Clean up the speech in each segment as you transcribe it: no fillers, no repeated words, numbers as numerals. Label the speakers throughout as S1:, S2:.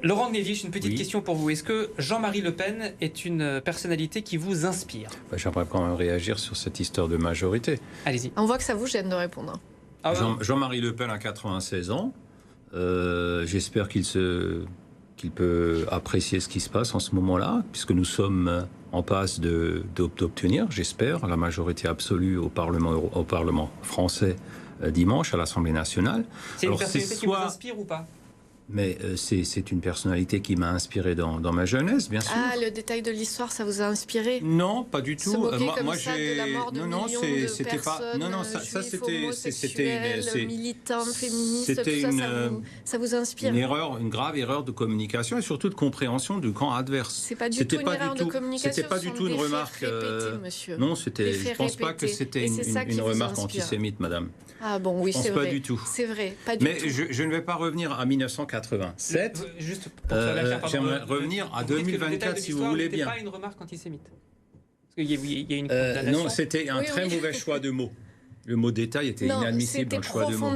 S1: Laurent Gnevich, une petite question pour vous. Est-ce que Jean-Marie Le Pen est une personnalité qui vous inspire?
S2: J'aimerais quand même réagir sur cette histoire de majorité.
S1: Allez-y.
S3: On voit que ça vous gêne de répondre.
S2: Jean-Marie Le Pen a 96 ans. J'espère qu'il peut apprécier ce qui se passe en ce moment-là, puisque nous sommes en passe d'obtenir, j'espère, la majorité absolue au Parlement français dimanche, à l'Assemblée nationale.
S1: C'est une personnalité qui vous inspire ou pas?
S2: Mais c'est une personnalité qui m'a inspiré dans ma jeunesse, bien sûr.
S3: Ah, le détail de l'histoire, ça vous a inspiré?
S2: Non, pas du tout.
S3: Moi, j'ai de la mort de millions de personnes.
S2: Non, ça c'était
S3: militants féministes. Ça vous inspire?
S2: Une grave erreur de communication et surtout de compréhension du camp adverse.
S3: C'est pas du tout une erreur de communication.
S2: C'était pas du tout une remarque. Non, je pense pas que c'était une remarque antisémite, madame.
S3: Ah bon, oui, c'est vrai.
S2: Pas du tout.
S3: C'est vrai, pas du tout.
S2: Mais je ne vais pas revenir à 1987.
S1: Juste pour
S2: j'aimerais revenir à 2024, si vous voulez bien.
S1: C'était pas une remarque antisémite. Parce qu'il y a une condamnation.
S2: Non, c'était un très mauvais choix de mots. Le mot détail était inadmissible dans le choix de mots.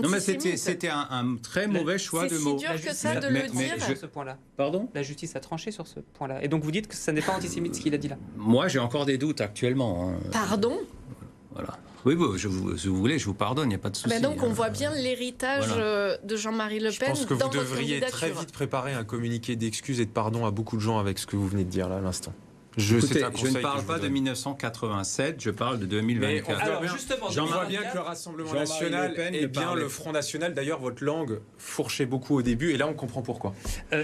S3: Non,
S2: mais c'était un très mauvais choix de mots.
S3: C'est si dur que ça de le dire.
S1: Sur ce point-là.
S2: Pardon ?
S1: La justice a tranché sur ce point-là. Et donc vous dites que ça n'est pas antisémite ce qu'il a dit là.
S2: Moi, j'ai encore des doutes actuellement.
S3: Pardon ?
S2: Voilà. Oui, si vous voulez, je vous pardonne, il n'y a pas de souci.
S3: Donc on voit bien l'héritage de Jean-Marie Le Pen.
S4: Je pense que vous devriez très vite préparer un communiqué d'excuses et de pardon à beaucoup de gens avec ce que vous venez de dire là à l'instant.
S2: Écoutez, je ne parle pas de 1987, je parle de 2024.
S1: Alors justement,
S4: j'en vois bien que le Rassemblement National est bien le Front National. D'ailleurs, votre langue fourchait beaucoup au début, et là, on comprend pourquoi.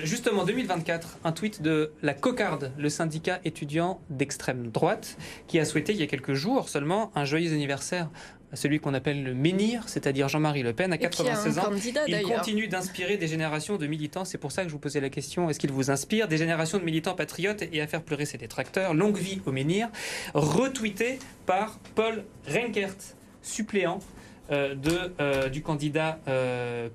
S1: Justement, 2024, un tweet de la Cocarde, le syndicat étudiant d'extrême droite, qui a souhaité, il y a quelques jours seulement, un joyeux anniversaire à celui qu'on appelle le menhir, c'est-à-dire Jean-Marie Le Pen, à 96 ans. Il continue d'inspirer des générations de militants. C'est pour ça que je vous posais la question, est-ce qu'il vous inspire? Des générations de militants patriotes et à faire pleurer ses détracteurs. Longue vie au menhir. Retweeté par Paul Renkert, suppléant du candidat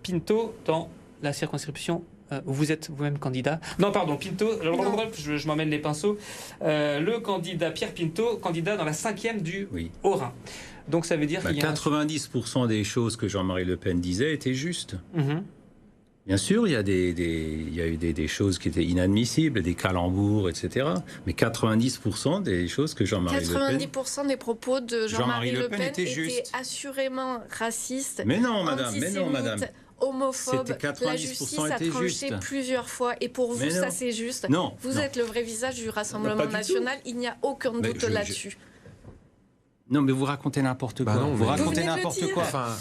S1: Pinto dans la circonscription. Vous êtes vous-même candidat. Non, pardon, Pinto, je m'emmène les pinceaux. Le candidat Pierre Pinto, candidat dans la 5e du Haut-Rhin. Donc ça veut dire qu'il y a
S2: 90% des choses que Jean-Marie Le Pen disait étaient justes. Bien sûr, il y a eu des choses qui étaient inadmissibles, des calembours, etc. Mais 90% des choses que Jean-Marie Le Pen...
S3: 90% des propos de Jean-Marie Le Pen étaient assurément racistes.
S2: Mais non, madame,
S3: homophobe. La justice a tranché plusieurs fois. Et pour vous, ça c'est juste. Vous êtes le vrai visage du Rassemblement National. Il n'y a aucun doute là-dessus.
S2: Non, mais vous racontez n'importe quoi.
S4: Non,
S2: vous racontez n'importe quoi.
S4: Enfin,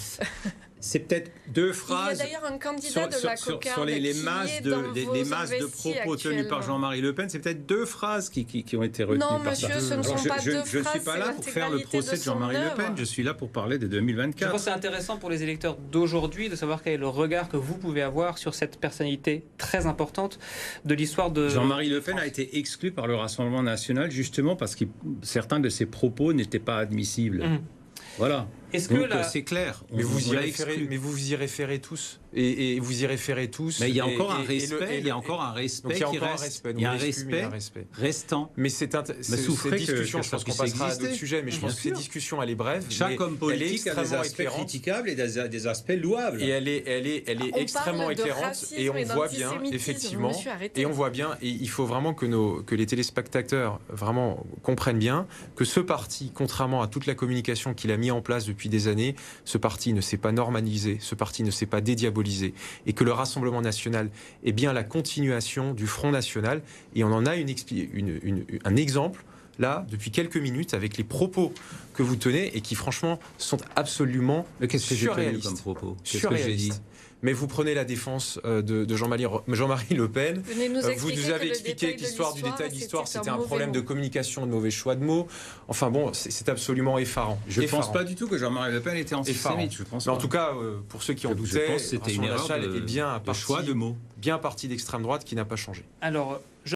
S2: c'est peut-être deux phrases.
S3: Il y a d'ailleurs un candidat de la Cocarde
S2: sur les masses de propos tenus par Jean-Marie Le Pen, c'est peut-être deux phrases qui ont été retenues.
S3: Non, monsieur, ce ne sont pas deux phrases.
S2: Je ne suis pas là pour faire le procès de Jean-Marie Le Pen. Je suis là pour parler de 2024.
S1: Je pense que c'est intéressant pour les électeurs d'aujourd'hui de savoir quel est le regard que vous pouvez avoir sur cette personnalité très importante de l'histoire de...
S2: Jean-Marie Le Pen a été exclu par le Rassemblement National justement parce que certains de ses propos n'étaient pas admissibles. Voilà. Donc c'est clair.
S4: Mais vous y référez tous. Et vous y référez tous.
S2: Mais il y a encore un respect. Il y a encore un respect qui reste. Il y a un respect restant.
S4: Mais cette discussion, je pense qu'on passera à d'autres sujets, mais je pense que cette discussion, elle est brève.
S2: Chaque homme politique a des aspects critiquables et des aspects louables.
S4: Et elle est extrêmement éclairante. Et on voit bien, effectivement. Et on voit bien, et il faut vraiment que les téléspectateurs vraiment comprennent bien que ce parti, contrairement à toute la communication qu'il a mis en place depuis des années, ce parti ne s'est pas normalisé, ce parti ne s'est pas dédiabolisé, et que le Rassemblement National est bien la continuation du Front National, et on en a un exemple là depuis quelques minutes avec les propos que vous tenez et qui franchement sont absolument surréalistes.
S2: Comme propos Qu'est-ce que j'ai dit?
S4: Mais vous prenez la défense de Jean-Marie Le Pen. Vous nous avez expliqué que l'histoire du détail de l'histoire, c'était un problème de communication, de mauvais choix de mots. Enfin bon, c'est absolument effarant.
S2: Je ne pense pas du tout que Jean-Marie Le Pen était antisémite.
S4: Mais en tout cas, pour ceux qui en doutaient,
S2: c'était une erreur de choix de mots.
S4: Bien un parti d'extrême droite qui n'a pas changé.
S1: Alors,